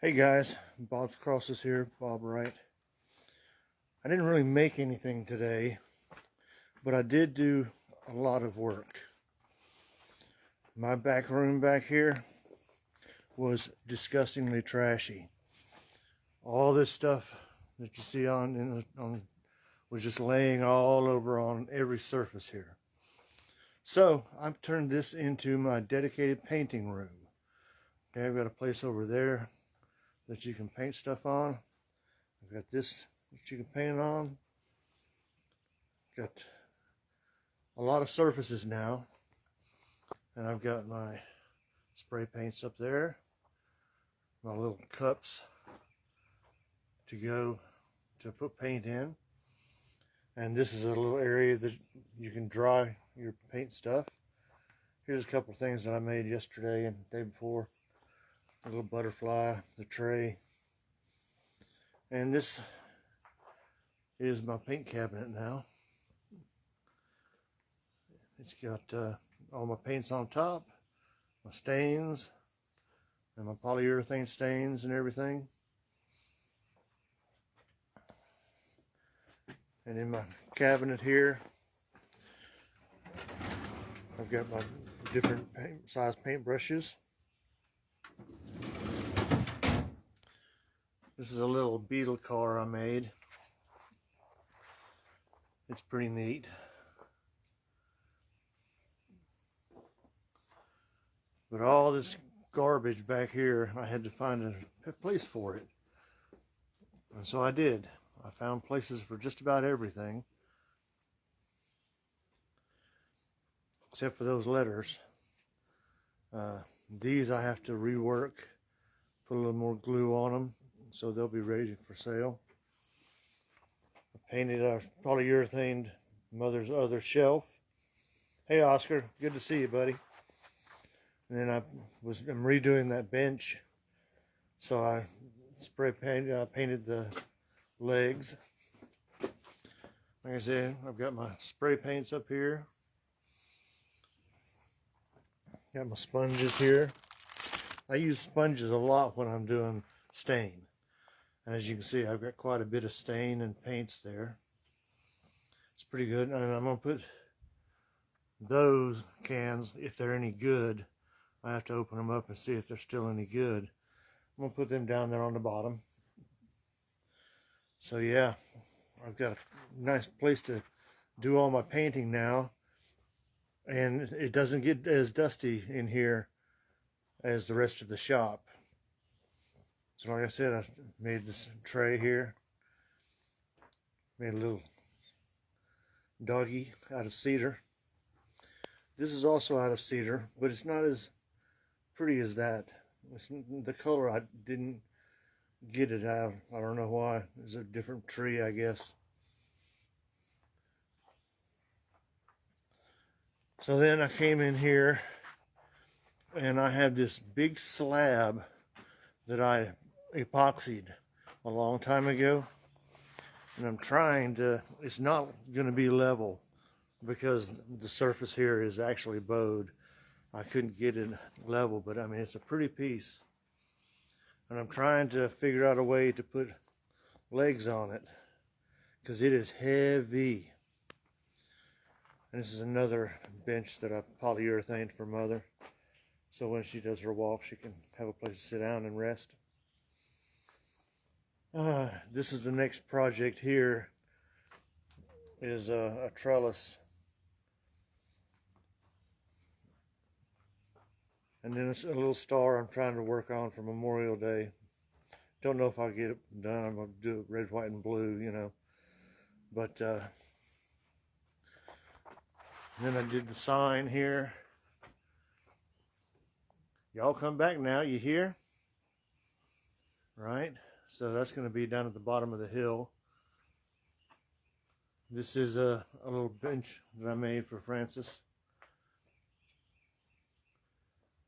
Hey guys, Bob's Crosses here, Bob Wright. I didn't really make anything today, but I did do a lot of work. My back room back here was disgustingly trashy. All this stuff that you see on was just laying all over on every surface here. So I've turned this into my dedicated painting room. Okay, I've got a place over there that you can paint stuff on. I've got this that you can paint on. Got a lot of surfaces now, and I've got my spray paints up there, my little cups to go to put paint in, and this is a little area that you can dry your paint stuff. Here's a couple of things that I made yesterday and the day before. A little butterfly, the tray, and this is my paint cabinet now. It's got all my paints on top, my stains, and my polyurethane stains and everything. And in my cabinet here, I've got my different size paintbrushes. This is a little beetle car I made. It's pretty neat. But all this garbage back here, I had to find a place for it. And so I did. I found places for just about everything, except for those letters. These I have to rework, put a little more glue on them, so they'll be ready for sale. I painted a polyurethane mother's other shelf. Hey Oscar, good to see you, buddy. And then I'm redoing that bench, so I painted the legs. Like I said, I've got my spray paints up here. Got my sponges here. I use sponges a lot when I'm doing stain. And as you can see, I've got quite a bit of stain and paints there. It's pretty good. And I'm going to put those cans, if they're any good, I have to open them up and see if they're still any good. I'm going to put them down there on the bottom. So yeah, I've got a nice place to do all my painting now. And it doesn't get as dusty in here as the rest of the shop. So like I said, I made this tray here. Made a little doggy out of cedar. This is also out of cedar, but it's not as pretty as that. The color, I didn't get it out. I don't know why. It's a different tree, I guess. So then I came in here and I have this big slab that I epoxied a long time ago, and I'm trying to, it's not going to be level because the surface here is actually bowed. I couldn't get it level, but I mean, it's a pretty piece. And I'm trying to figure out a way to put legs on it because it is heavy. And this is another bench that I polyurethaned for Mother, so when she does her walk, she can have a place to sit down and rest. This is the next project here, is a trellis. And then it's a little star I'm trying to work on for Memorial Day. Don't know if I'll get it done. I'm going to do it red, white, and blue, you know. But then I did the sign here. Y'all come back now, you hear? Right? So that's going to be down at the bottom of the hill. This is a little bench that I made for Frances.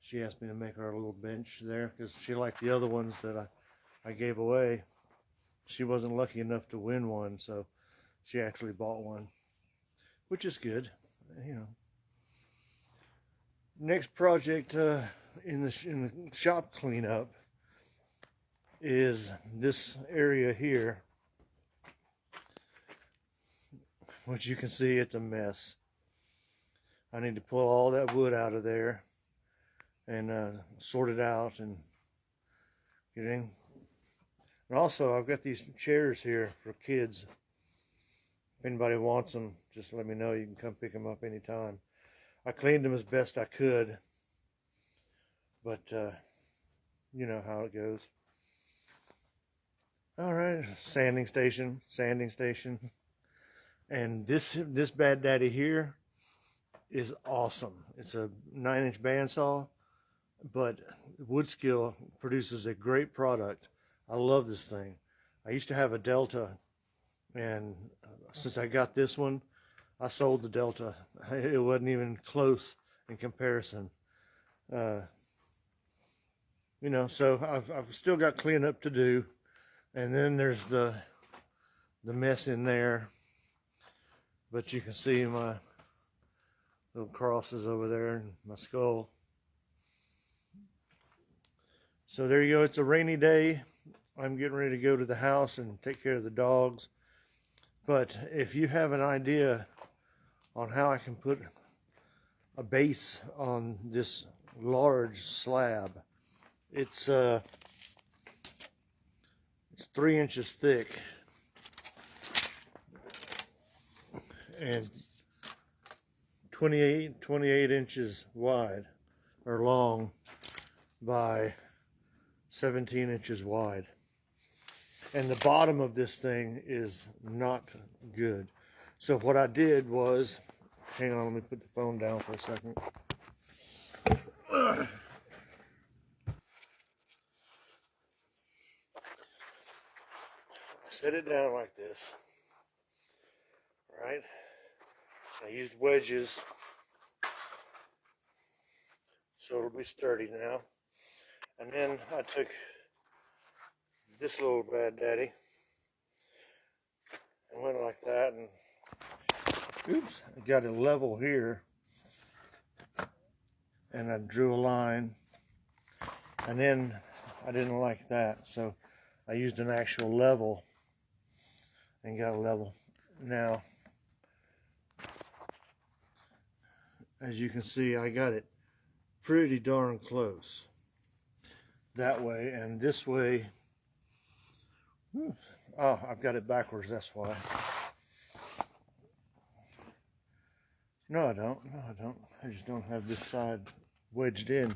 She asked me to make her a little bench there because she liked the other ones that I gave away. She wasn't lucky enough to win one, so she actually bought one, which is good, you know. Next project in the shop cleanup is this area here, which you can see it's a mess. I need to pull all that wood out of there and sort it out and get in. And also, I've got these chairs here for kids. If anybody wants them, just let me know. You can come pick them up anytime. I cleaned them as best I could, but you know how it goes. All right, sanding station. And this Bad Daddy here is awesome. It's a 9-inch bandsaw, but Woodskill produces a great product. I love this thing. I used to have a Delta, and since I got this one, I sold the Delta. It wasn't even close in comparison. You know, so I've still got cleanup to do, and then there's the mess in there. But you can see my little crosses over there and my skull. So there you go. It's a rainy day. I'm getting ready to go to the house and take care of the dogs. But if you have an idea on how I can put a base on this large slab, it's 3 inches thick and 28 inches wide or long by 17 inches wide. And the bottom of this thing is not good. So what I did was, hang on, let me put the phone down for a second. Set it down like this, right? I used wedges, so it'll be sturdy now. And then I took this little Bad Daddy and went like that, and oops, I got it level here, and I drew a line, and then I didn't like that, so I used an actual level and got a level. Now, as you can see, I got it pretty darn close that way, and this way. Oh, I've got it backwards, that's why. No, I don't. I just don't have this side wedged in.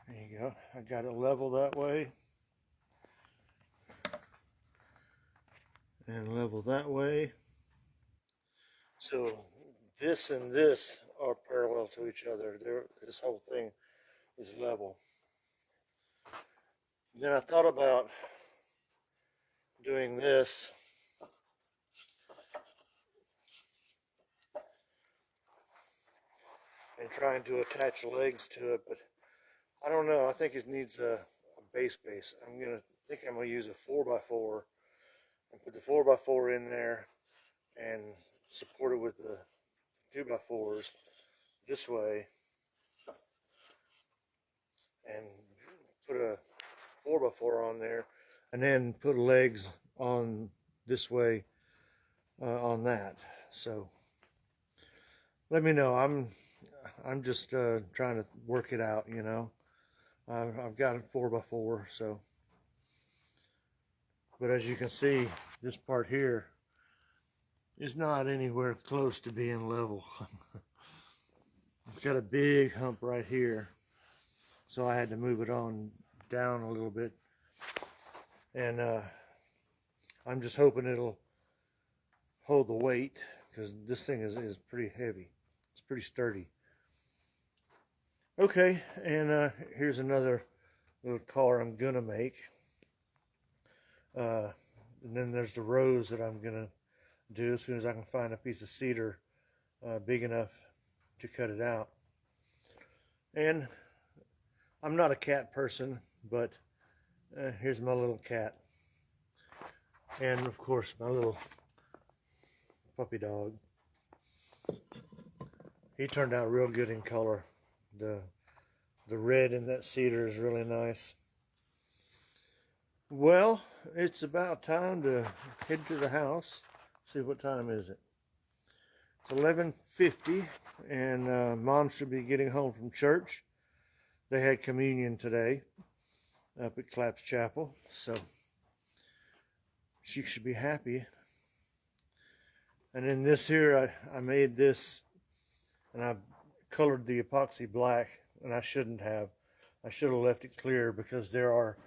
There you go. I got it level that way. And level that way. So this and this are parallel to each other. This whole thing is level. Then I thought about doing this and trying to attach legs to it, but I don't know. I think it needs a base. I'm gonna use a 4x4 and put the 4x4 in there and support it with the 2x4s this way, and put a 4x4 on there, and then put legs on this way on that. So let me know. I'm just trying to work it out, you know. I've got a 4x4, so. But as you can see, this part here is not anywhere close to being level. It's got a big hump right here, so I had to move it on down a little bit, and I'm just hoping it'll hold the weight, because this thing is pretty heavy. It's pretty sturdy. Okay, and here's another little car I'm gonna make. And then there's the rows that I'm gonna do as soon as I can find a piece of cedar big enough to cut it out. And I'm not a cat person, but here's my little cat, and of course my little puppy dog. He turned out real good in color. The red in that cedar is really nice. Well, it's about time to head to the house. See, what time is it? It's 11:50, and Mom should be getting home from church. They had communion today up at Claps Chapel, so she should be happy. And then this here, I made this, and I colored the epoxy black, and I shouldn't have. I should have left it clear because there are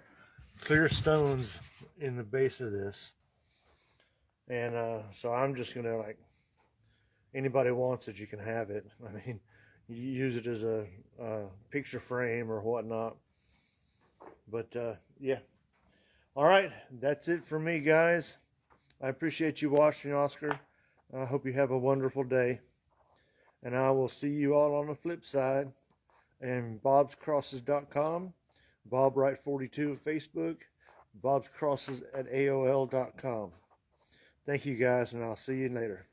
clear stones in the base of this. And so I'm just gonna, like, anybody wants it, you can have it. I mean, you use it as a picture frame or whatnot. But yeah. All right, that's it for me, guys. I appreciate you watching, Oscar. I hope you have a wonderful day. And I will see you all on the flip side. And bobscrosses.com, BobWright42 at Facebook, bobscrosses at AOL.com. Thank you, guys, and I'll see you later.